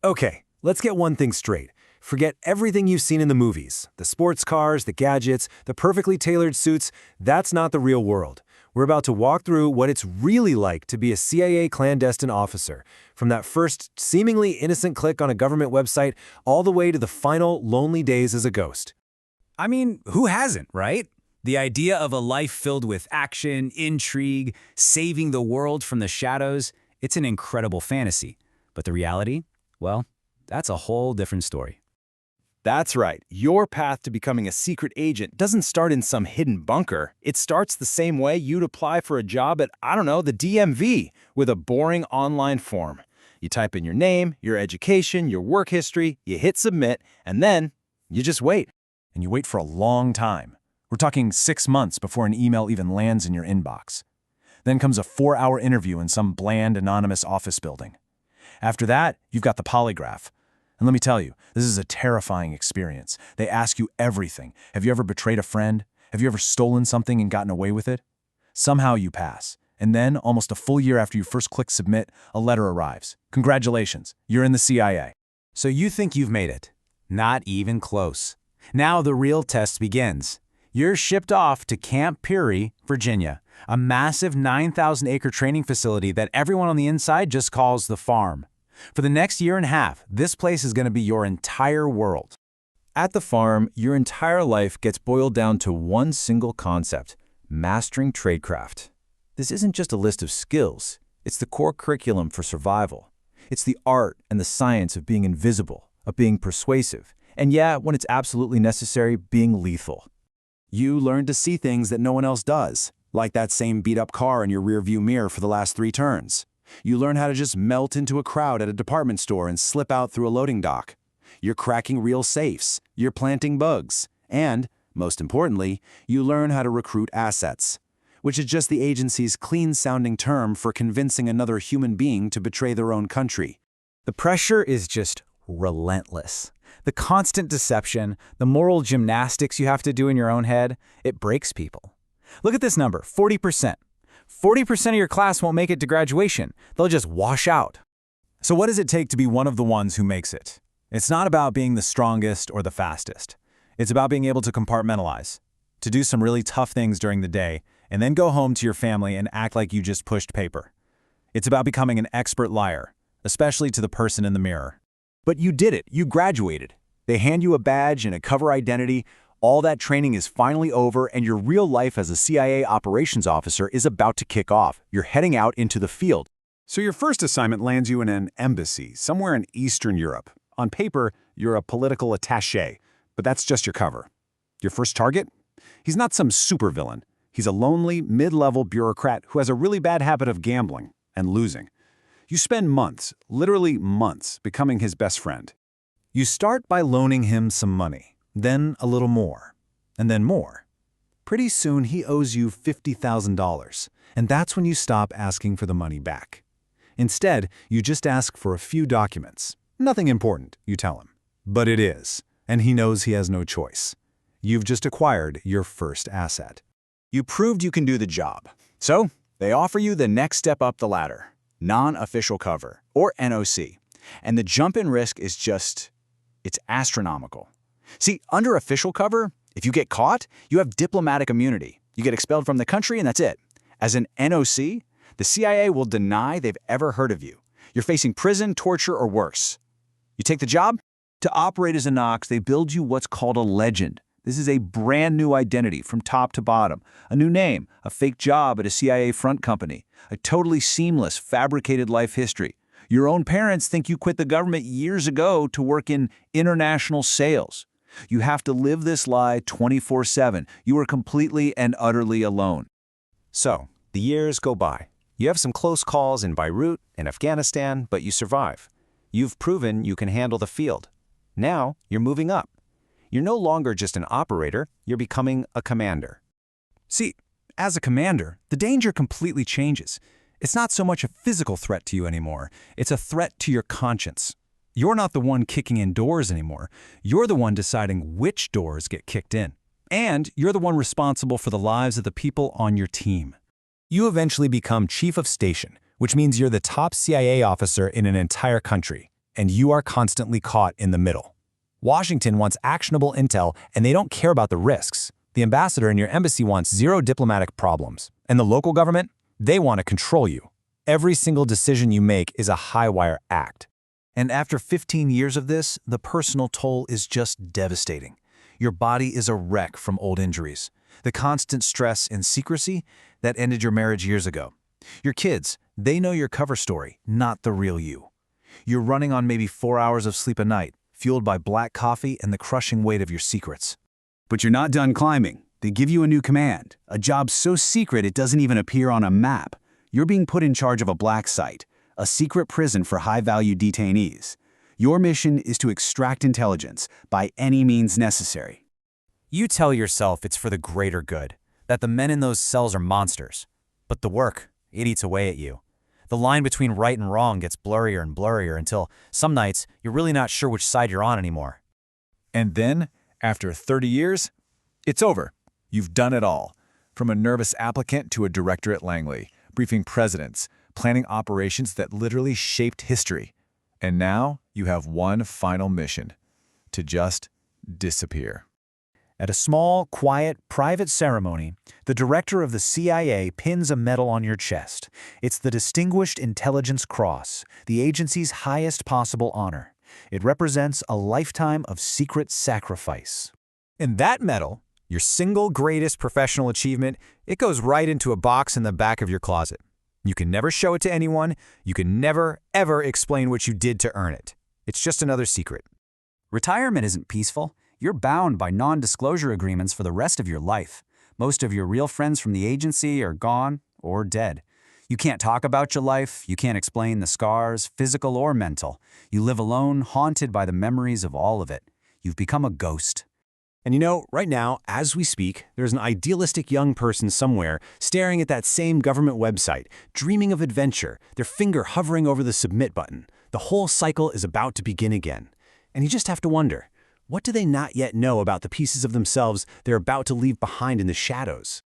Okay, let's get one thing straight. Forget everything you've seen in the movies. The sports cars, the gadgets, the perfectly tailored suits. That's not the real world. We're about to walk through what it's really like to be a CIA clandestine officer, from that first seemingly innocent click on a government website all the way to the final lonely days as a ghost. I mean, who hasn't, right? The idea of a life filled with action, intrigue, saving the world from the shadows, it's an incredible fantasy. But the reality? Well, that's a whole different story. That's right. Your path to becoming a secret agent doesn't start in some hidden bunker. It starts the same way you'd apply for a job at, I don't know, the DMV, with a boring online form. You type in your name, your education, your work history, you hit submit, and then you just wait. And you wait for a long time. We're talking 6 months before an email even lands in your inbox. Then comes a 4-hour interview in some bland, anonymous office building. After that, you've got the polygraph. And let me tell you, this is a terrifying experience. They ask you everything. Have you ever betrayed a friend? Have you ever stolen something and gotten away with it? Somehow you pass. And then, almost a full year after you first click submit, a letter arrives. Congratulations, you're in the CIA. So you think you've made it? Not even close. Now the real test begins. You're shipped off to Camp Peary, Virginia, a massive 9,000-acre training facility that everyone on the inside just calls the farm. For the next year and a half, this place is going to be your entire world. At the farm, your entire life gets boiled down to one single concept: mastering tradecraft. This isn't just a list of skills. It's the core curriculum for survival. It's the art and the science of being invisible, of being persuasive, and yeah, when it's absolutely necessary, being lethal. You learn to see things that no one else does, like that same beat-up car in your rearview mirror for the last 3 turns. You learn how to just melt into a crowd at a department store and slip out through a loading dock. You're cracking real safes, you're planting bugs, and, most importantly, you learn how to recruit assets, which is just the agency's clean-sounding term for convincing another human being to betray their own country. The pressure is just relentless. The constant deception, the moral gymnastics you have to do in your own head, it breaks people. Look at this number, 40%. 40% of your class won't make it to graduation. They'll just wash out. So what does it take to be one of the ones who makes it? It's not about being the strongest or the fastest. It's about being able to compartmentalize, to do some really tough things during the day, and then go home to your family and act like you just pushed paper. It's about becoming an expert liar, especially to the person in the mirror. But you did it. You graduated. They hand you a badge and a cover identity. All that training is finally over, and your real life as a CIA operations officer is about to kick off. You're heading out into the field. So your first assignment lands you in an embassy, somewhere in Eastern Europe. On paper, you're a political attaché, but that's just your cover. Your first target? He's not some supervillain. He's a lonely, mid-level bureaucrat who has a really bad habit of gambling and losing. You spend months, literally months, becoming his best friend. You start by loaning him some money, then a little more, and then more. Pretty soon he owes you $50,000, and that's when you stop asking for the money back. Instead, you just ask for a few documents. Nothing important, you tell him. But it is, and he knows he has no choice. You've just acquired your first asset. You proved you can do the job. So, they offer you the next step up the ladder, non-official cover, or NOC. And the jump in risk is it's astronomical. See, under official cover, if you get caught, you have diplomatic immunity. You get expelled from the country and that's it. As an NOC, the CIA will deny they've ever heard of you. You're facing prison, torture, or worse. You take the job? To operate as a Knox, they build you what's called a legend. This is a brand new identity from top to bottom. A new name, a fake job at a CIA front company, a totally seamless, fabricated life history. Your own parents think you quit the government years ago to work in international sales. You have to live this lie 24/7. You are completely and utterly alone. So, the years go by. You have some close calls in Beirut and Afghanistan, but you survive. You've proven you can handle the field. Now, you're moving up. You're no longer just an operator, you're becoming a commander. See, as a commander, the danger completely changes. It's not so much a physical threat to you anymore. It's a threat to your conscience. You're not the one kicking in doors anymore. You're the one deciding which doors get kicked in. And you're the one responsible for the lives of the people on your team. You eventually become chief of station, which means you're the top CIA officer in an entire country. and you are constantly caught in the middle. Washington wants actionable intel, and they don't care about the risks. The ambassador in your embassy wants zero diplomatic problems. And the local government? They want to control you. Every single decision you make is a high-wire act. And after 15 years of this, the personal toll is just devastating. Your body is a wreck from old injuries. The constant stress and secrecy that ended your marriage years ago. Your kids, they know your cover story, not the real you. You're running on maybe 4 hours of sleep a night, fueled by black coffee and the crushing weight of your secrets. But you're not done climbing. They give you a new command, a job so secret it doesn't even appear on a map. You're being put in charge of a black site, a secret prison for high-value detainees. Your mission is to extract intelligence by any means necessary. You tell yourself it's for the greater good, that the men in those cells are monsters. But the work, it eats away at you. The line between right and wrong gets blurrier and blurrier until some nights you're really not sure which side you're on anymore. And then, after 30 years, it's over. You've done it all. From a nervous applicant to a director at Langley, briefing presidents, planning operations that literally shaped history. And now you have one final mission: to just disappear. At a small, quiet, private ceremony, the director of the CIA pins a medal on your chest. It's the Distinguished Intelligence Cross, the agency's highest possible honor. It represents a lifetime of secret sacrifice. And that medal, your single greatest professional achievement, it goes right into a box in the back of your closet. You can never show it to anyone. You can never, ever explain what you did to earn it. It's just another secret. Retirement isn't peaceful. You're bound by non-disclosure agreements for the rest of your life. Most of your real friends from the agency are gone or dead. You can't talk about your life. You can't explain the scars, physical or mental. You live alone, haunted by the memories of all of it. You've become a ghost. And you know, right now, as we speak, there's an idealistic young person somewhere staring at that same government website, dreaming of adventure, their finger hovering over the submit button. The whole cycle is about to begin again. And you just have to wonder, what do they not yet know about the pieces of themselves they're about to leave behind in the shadows?